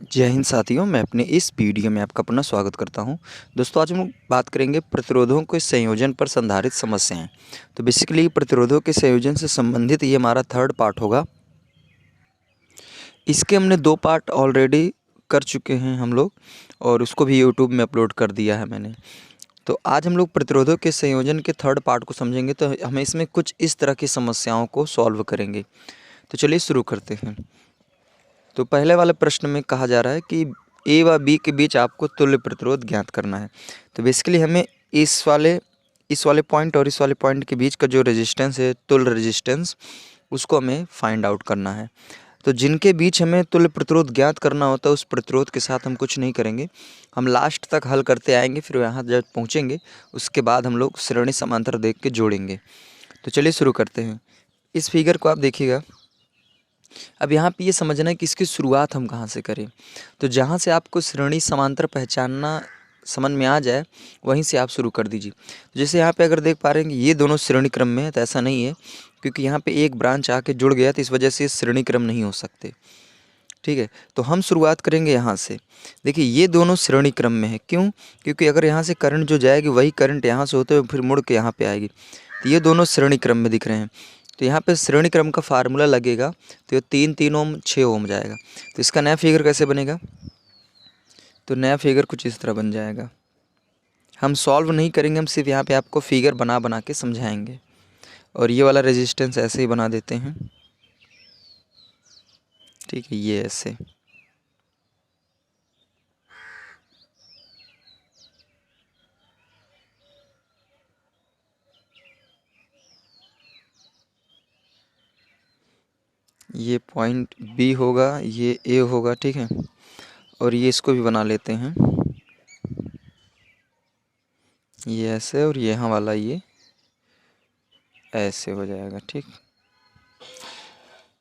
जय हिंद साथियों, मैं अपने इस वीडियो में आपका पुनः स्वागत करता हूं। दोस्तों, आज हम लोग बात करेंगे प्रतिरोधों के संयोजन पर संधारित समस्याएं। तो बेसिकली प्रतिरोधों के संयोजन से संबंधित ये हमारा थर्ड पार्ट होगा। इसके हमने 2 पार्ट ऑलरेडी कर चुके हैं हम लोग, और उसको भी यूट्यूब में अपलोड कर दिया है मैंने। तो आज हम लोग प्रतिरोधों के संयोजन के थर्ड पार्ट को समझेंगे, तो हमें इसमें कुछ इस तरह की समस्याओं को सॉल्व करेंगे। तो चलिए शुरू करते हैं। तो पहले वाले प्रश्न में कहा जा रहा है कि ए व बी के बीच आपको तुल्य प्रतिरोध ज्ञात करना है। तो बेसिकली हमें इस वाले पॉइंट और इस वाले पॉइंट के बीच का जो रेजिस्टेंस है, तुल्य रेजिस्टेंस, उसको हमें फाइंड आउट करना है। तो जिनके बीच हमें तुल्य प्रतिरोध ज्ञात करना होता है, उस प्रतिरोध के साथ हम कुछ नहीं करेंगे। हम लास्ट तक हल करते आएंगे, फिर यहाँ जब पहुँचेंगे उसके बाद हम लोग श्रेणी समांतर देख के जोड़ेंगे। तो चलिए शुरू करते हैं। इस फिगर को आप देखिएगा। अब यहाँ पे ये समझना है कि इसकी शुरुआत हम कहाँ से करें। तो जहाँ से आपको श्रेणी समांतर पहचानना समझ में आ जाए, वहीं से आप शुरू कर दीजिए। जैसे यहाँ पे अगर देख पा रहे हैं कि ये दोनों श्रेणी क्रम में है, तो ऐसा नहीं है, क्योंकि यहाँ पे एक ब्रांच आके जुड़ गया, तो इस वजह से श्रेणी क्रम नहीं हो सकते। ठीक है, तो हम शुरुआत करेंगे यहाँ से। देखिए, ये दोनों श्रेणी क्रम में है। क्यों? क्योंकि अगर यहाँ से करंट जो जाएगी वही करंट यहाँ से होते हुए फिर मुड़ के यहाँ पे आएगी। तो ये दोनों श्रेणी क्रम में दिख रहे हैं। तो यहाँ पे श्रेणी क्रम का फार्मूला लगेगा, तो ये 3 ओम 6 ओम जाएगा। तो इसका नया फिगर कैसे बनेगा? तो नया फिगर कुछ इस तरह बन जाएगा। हम सॉल्व नहीं करेंगे, हम सिर्फ यहाँ पे आपको फिगर बना बना के समझाएंगे। और ये वाला रेजिस्टेंस ऐसे ही बना देते हैं। ठीक है, ये ऐसे। ये पॉइंट बी होगा, ये ए होगा। ठीक है, और ये इसको भी बना लेते हैं, ये ऐसे, और ये यहाँ वाला ये ऐसे हो जाएगा। ठीक,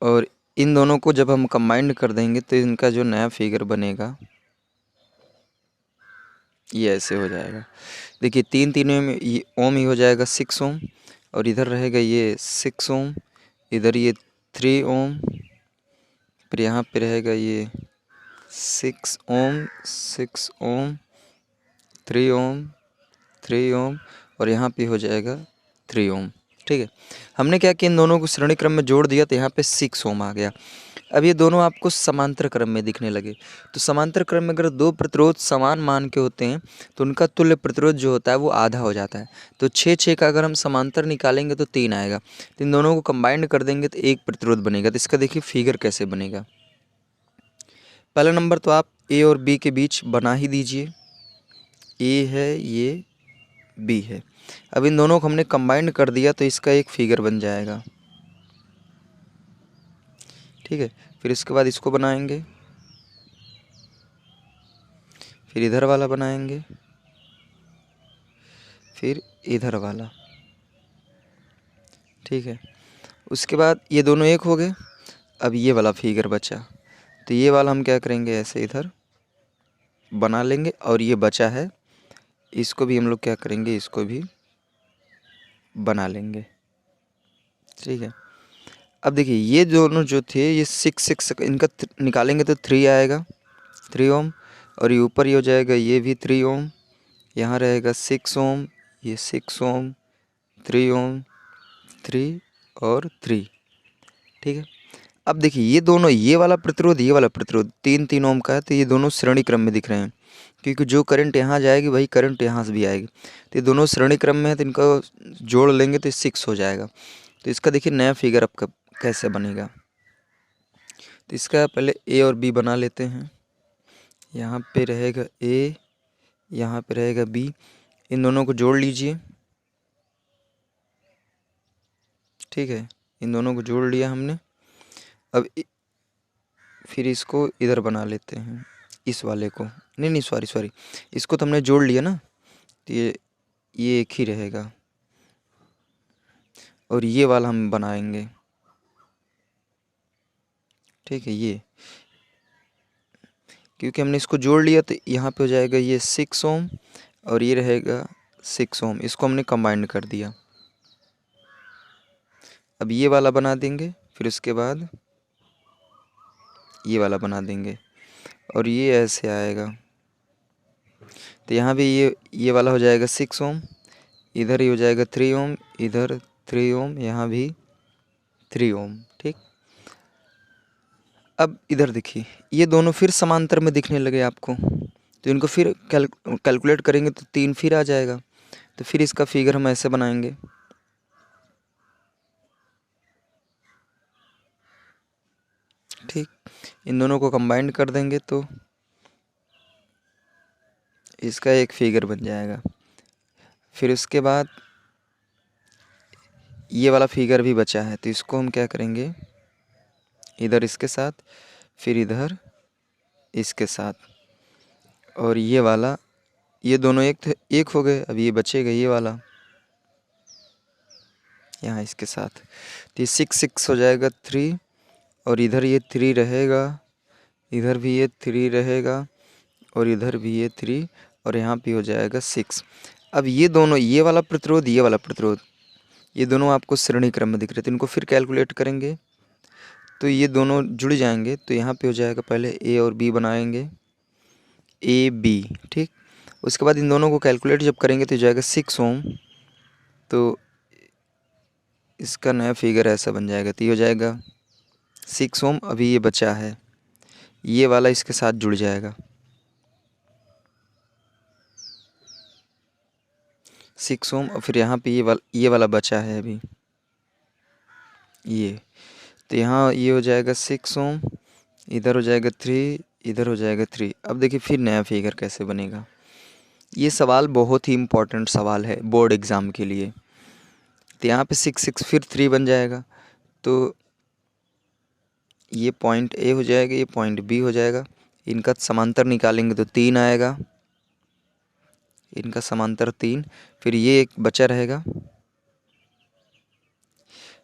और इन दोनों को जब हम कंबाइंड कर देंगे तो इनका जो नया फिगर बनेगा ये ऐसे हो जाएगा। देखिए, 3 में ये ओम ही हो जाएगा 6 ओम, और इधर रहेगा ये 6 ओम, इधर ये 3 ओम, फिर यहाँ पे रहेगा ये 6 ओम 6 ओम 3 ओम 3 ओम, और यहाँ पे हो जाएगा 3 ओम। ठीक है, हमने क्या किया, इन दोनों को श्रेणी क्रम में जोड़ दिया, तो यहाँ पे 6 ओम आ गया। अब ये दोनों आपको समांतर क्रम में दिखने लगे। तो समांतर क्रम में अगर दो प्रतिरोध समान मान के होते हैं, तो उनका तुल्य प्रतिरोध जो होता है वो आधा हो जाता है। तो 6 का अगर हम समांतर निकालेंगे तो 3 आएगा। तो इन दोनों को कंबाइंड कर देंगे तो एक प्रतिरोध बनेगा। तो इसका देखिए फिगर कैसे बनेगा। पहला नंबर तो आप ए और बी के बीच बना ही दीजिए। ए है, ये बी है। अब इन दोनों को हमने कंबाइंड कर दिया, तो इसका एक फिगर बन जाएगा। ठीक है, फिर इसके बाद इसको बनाएंगे, फिर इधर वाला बनाएंगे, फिर इधर वाला। ठीक है, उसके बाद ये दोनों एक हो गए। अब ये वाला फिगर बचा, तो ये वाला हम क्या करेंगे, ऐसे इधर बना लेंगे, और ये बचा है इसको भी हम लोग क्या करेंगे, इसको भी बना लेंगे। ठीक है, अब देखिए ये दोनों जो थे, ये 6 इनका निकालेंगे तो 3 आएगा, 3 ओम, और ये ऊपर ही हो जाएगा, ये भी 3 ओम, यहाँ रहेगा 6 ओम, ये 6 ओम, 3 ओम, 3 और 3। ठीक है, अब देखिए ये दोनों, ये वाला प्रतिरोध 3 ओम का है, तो ये दोनों श्रेणी क्रम में दिख रहे हैं, क्योंकि जो करंट यहाँ जाएगी वही करंट यहाँ से भी आएगी। तो ये दोनों श्रेणी क्रम में है, तो इनको जोड़ लेंगे तो 6 हो जाएगा। तो इसका देखिए नया फिगर आपका कैसे बनेगा। तो इसका पहले ए और बी बना लेते हैं। यहाँ पे रहेगा ए, यहाँ पे रहेगा बी, इन दोनों को जोड़ लीजिए। ठीक है, इन दोनों को जोड़ लिया हमने। अब फिर इसको इधर बना लेते हैं, इस वाले को, नहीं सॉरी, इसको तो हमने जोड़ लिया ना, तो ये एक ही रहेगा, और ये वाला हम बनाएंगे। ठीक है, ये क्योंकि हमने इसको जोड़ लिया, तो यहाँ पे हो जाएगा ये 6 ओम, और ये रहेगा 6 ओम, इसको हमने कंबाइंड कर दिया। अब ये वाला बना देंगे, फिर उसके बाद ये वाला बना देंगे। और ये ऐसे आएगा। तो यहाँ भी ये वाला हो जाएगा 6 ओम, इधर ही हो जाएगा 3 ओम, इधर 3 ओम, यहाँ भी 3 ओम। ठीक, अब इधर देखिए ये दोनों फिर समांतर में दिखने लगे आपको, तो इनको फिर कैलकुलेट करेंगे तो 3 फिर आ जाएगा। तो फिर इसका फिगर हम ऐसे बनाएंगे। ठीक, इन दोनों को कंबाइन कर देंगे तो इसका एक फिगर बन जाएगा। फिर उसके बाद ये वाला फिगर भी बचा है, तो इसको हम क्या करेंगे, इधर इसके साथ, फिर इधर इसके साथ, और ये वाला, ये दोनों एक हो गए। अब ये बचेगा ये वाला यहाँ इसके साथ, तो ये 6 6 हो जाएगा 3, और इधर ये 3 रहेगा, इधर भी ये 3 रहेगा, और इधर भी ये 3, और यहाँ पे हो जाएगा 6। अब ये दोनों, ये वाला प्रतिरोध, ये वाला प्रतिरोध, ये दोनों आपको श्रेणी क्रम में दिख रहे थे, इनको फिर कैलकुलेट करेंगे तो ये दोनों जुड़ जाएंगे। तो यहाँ पे हो जाएगा, पहले ए और बी बनाएंगे, ए बी। ठीक, उसके बाद इन दोनों को कैलकुलेट जब करेंगे तो हो जाएगा 6 ओम, तो इसका नया फिगर ऐसा बन जाएगा। तो ये हो जाएगा 6 ओम। अभी ये बचा है, ये वाला इसके साथ जुड़ जाएगा, 6 ओम, और फिर यहाँ पे ये वाला बचा है अभी ये, तो यहाँ ये हो जाएगा 6 ओम, इधर हो जाएगा 3, इधर हो जाएगा 3। अब देखिए फिर नया फिगर कैसे बनेगा। ये सवाल बहुत ही इम्पोर्टेंट सवाल है बोर्ड एग्ज़ाम के लिए। तो यहाँ पे 6 6 फिर 3 बन जाएगा, तो ये पॉइंट ए हो जाएगा, ये पॉइंट बी हो जाएगा। इनका समांतर निकालेंगे तो 3 आएगा, इनका समांतर 3, फिर ये एक बचा रहेगा,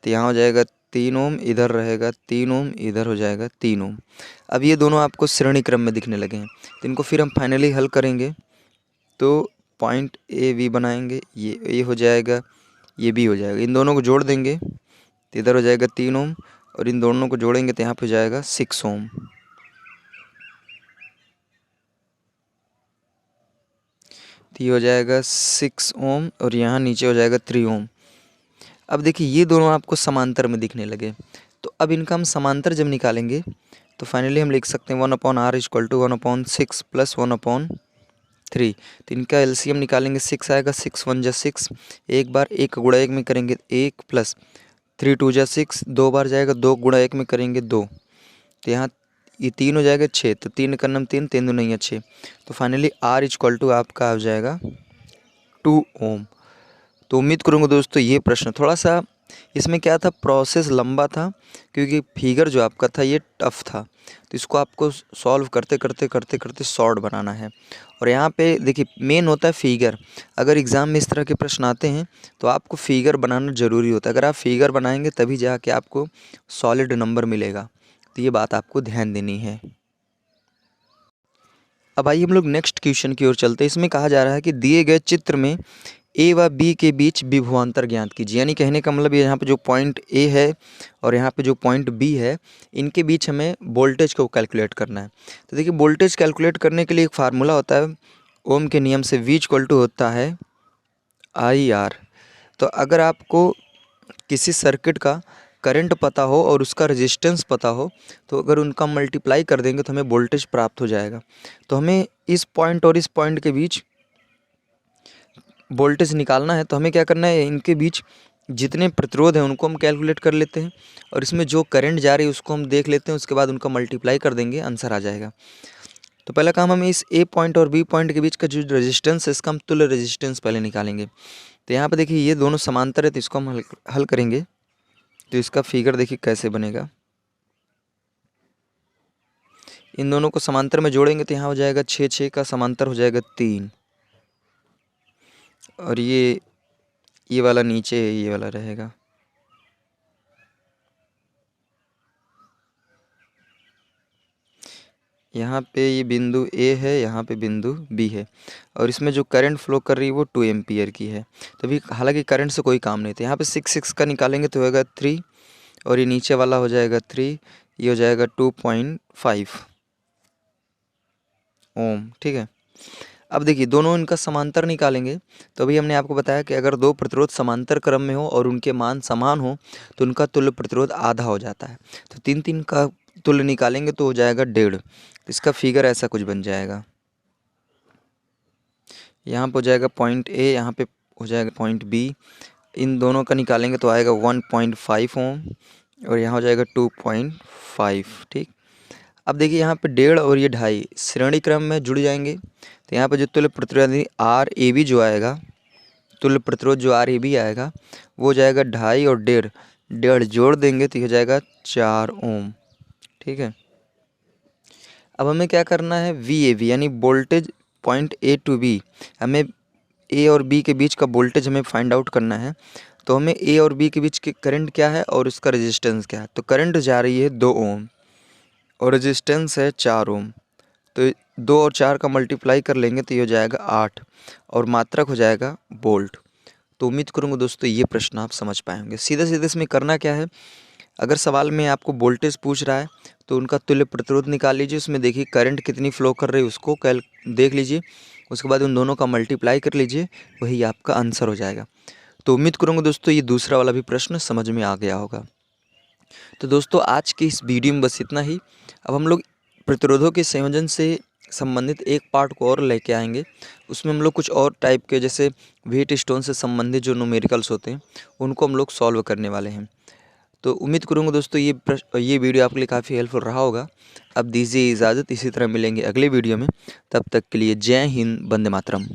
तो यहाँ हो जाएगा 3 ओम, इधर रहेगा 3 ओम, इधर हो जाएगा 3 ओम। अब ये दोनों आपको श्रेणी क्रम में दिखने लगे हैं, तो इनको फिर हम फाइनली हल करेंगे तो पॉइंट ए बी बनाएंगे, ये ए हो जाएगा, ये बी हो जाएगा, इन दोनों को जोड़ देंगे तो इधर हो जाएगा 3 ओम, और इन दोनों को जोड़ेंगे तो यहाँ पे हो जाएगा 6 ओम। तो ये हो जाएगा 6 ओम, और यहाँ नीचे हो जाएगा 3 ओम। अब देखिए ये दोनों आपको समांतर में दिखने लगे, तो अब इनका हम समांतर जब निकालेंगे तो फाइनली हम लिख सकते हैं 1/r = 1/6 + 1/3। तो इनका एलसीएम निकालेंगे, 6 आएगा, 6 1 जा 6, एक बार 1 गुणा 1 में करेंगे 1, प्लस 3 2 जा 6, 2 बार जाएगा, 2 गुणा 1 में करेंगे 2, तो यहाँ ये 3 हो जाएगा 6, तो 3 का नाम 3, 3 नहीं है 6, तो फाइनली R = आपका हो जाएगा 2 ओम। तो उम्मीद करूँगा दोस्तों ये प्रश्न थोड़ा सा, इसमें क्या था, प्रोसेस लंबा था क्योंकि फिगर जो आपका था ये टफ था, तो इसको आपको सॉल्व करते करते करते करते शॉर्ट बनाना है। और यहाँ पे देखिए मेन होता है फिगर, अगर एग्ज़ाम में इस तरह के प्रश्न आते हैं तो आपको फिगर बनाना ज़रूरी होता है। अगर आप फिगर बनाएंगे तभी जाके आपको सॉलिड नंबर मिलेगा, तो ये बात आपको ध्यान देनी है। अब आइए हम लोग नेक्स्ट क्वेश्चन की ओर चलते हैं। इसमें कहा जा रहा है कि दिए गए चित्र में ए व बी के बीच विभवांतर ज्ञात कीजिए। यानी कहने का मतलब ये यहाँ पे जो पॉइंट ए है और यहाँ पे जो पॉइंट बी है, इनके बीच हमें वोल्टेज को कैलकुलेट करना है। तो देखिए वोल्टेज कैलकुलेट करने के लिए एक फार्मूला होता है, ओम के नियम से V = होता है IR। तो अगर आपको किसी सर्किट का करंट पता हो और उसका रेजिस्टेंस पता हो, तो अगर उनका मल्टीप्लाई कर देंगे तो हमें वोल्टेज प्राप्त हो जाएगा। तो हमें इस पॉइंट और इस पॉइंट के बीच वोल्टेज निकालना है, तो हमें क्या करना है, इनके बीच जितने प्रतिरोध हैं उनको हम कैलकुलेट कर लेते हैं, और इसमें जो करंट जा रही है उसको हम देख लेते हैं, उसके बाद उनका मल्टीप्लाई कर देंगे, आंसर आ जाएगा। तो पहला काम हम इस ए पॉइंट और बी पॉइंट के बीच का जो रेजिस्टेंस है, इसका हम तुल्य रेजिस्टेंस पहले निकालेंगे। तो यहाँ पर देखिए ये दोनों समांतर है, तो इसको हम हल करेंगे, तो इसका फिगर देखिए कैसे बनेगा। इन दोनों को समांतर में जोड़ेंगे तो यहाँ हो जाएगा 6 6 का समांतर हो जाएगा 3, और ये वाला नीचे ये वाला रहेगा। यहाँ पे ये बिंदु ए है, यहाँ पे बिंदु बी है, और इसमें जो करंट फ्लो कर रही है वो 2 एम्पियर की है। तो अभी हालांकि करंट से कोई काम नहीं था। यहाँ पे 6 6 का निकालेंगे तो होगा 3, और ये नीचे वाला हो जाएगा 3, ये हो जाएगा 2.5। ओम। ठीक है, अब देखिए दोनों इनका समांतर निकालेंगे, तो अभी हमने आपको बताया कि अगर दो प्रतिरोध समांतर क्रम में हो और उनके मान समान हो तो उनका तुल्य प्रतिरोध आधा हो जाता है। तो 3 का तुल्य निकालेंगे तो हो जाएगा 1.5। तो इसका फिगर ऐसा कुछ बन जाएगा, यहाँ पे हो जाएगा पॉइंट ए, यहाँ पे हो जाएगा पॉइंट बी। इन दोनों का निकालेंगे तो आएगा 1.5 ओम और यहाँ हो जाएगा 2.5। ठीक, अब देखिए यहाँ पे 1.5 और ये 2.5 श्रेणी क्रम में जुड़ जाएंगे, तो यहाँ पे जो तुल्य प्रतिरोध आर ए बी जो आएगा, तुल्य प्रतिरोध जो आर ए बी आएगा वो हो जाएगा 2.5 और 1.5 जोड़ देंगे तो हो जाएगा 4 ओम। ठीक है, अब हमें क्या करना है, वी ए वी यानी voltage point A to B, हमें ए और बी के बीच का वोल्टेज हमें फाइंड आउट करना है। तो हमें ए और बी के बीच के करंट क्या है और उसका रेजिस्टेंस क्या है। तो करंट जा रही है 2 ओम और रेजिस्टेंस है 4 ओम। तो 2 और 4 का मल्टीप्लाई कर लेंगे तो ये हो जाएगा 8 और मात्रक हो जाएगा वोल्ट। तो उम्मीद करूँगा दोस्तों ये प्रश्न आप समझ पाएंगे। सीधे सीधे इसमें करना क्या है, अगर सवाल में आपको वोल्टेज पूछ रहा है तो उनका तुल्य प्रतिरोध निकाल लीजिए, उसमें देखिए करंट कितनी फ्लो कर रही है उसको देख लीजिए, उसके बाद उन दोनों का मल्टीप्लाई कर लीजिए, वही आपका आंसर हो जाएगा। तो उम्मीद करूँगा दोस्तों ये दूसरा वाला भी प्रश्न समझ में आ गया होगा। तो दोस्तों आज की इस वीडियो में बस इतना ही। अब हम लोग प्रतिरोधों के संयोजन से संबंधित एक पार्ट को और लेके आएंगे, उसमें हम लोग कुछ और टाइप के जैसे व्हीट स्टोन से संबंधित जो न्यूमेरिकल्स होते हैं उनको हम लोग सॉल्व करने वाले हैं। तो उम्मीद करूँगा दोस्तों ये वीडियो आपके लिए काफ़ी हेल्पफुल रहा होगा। अब दीजिए इजाज़त, इसी तरह मिलेंगे अगले वीडियो में, तब तक के लिए जय हिंद, वंदे मातरम।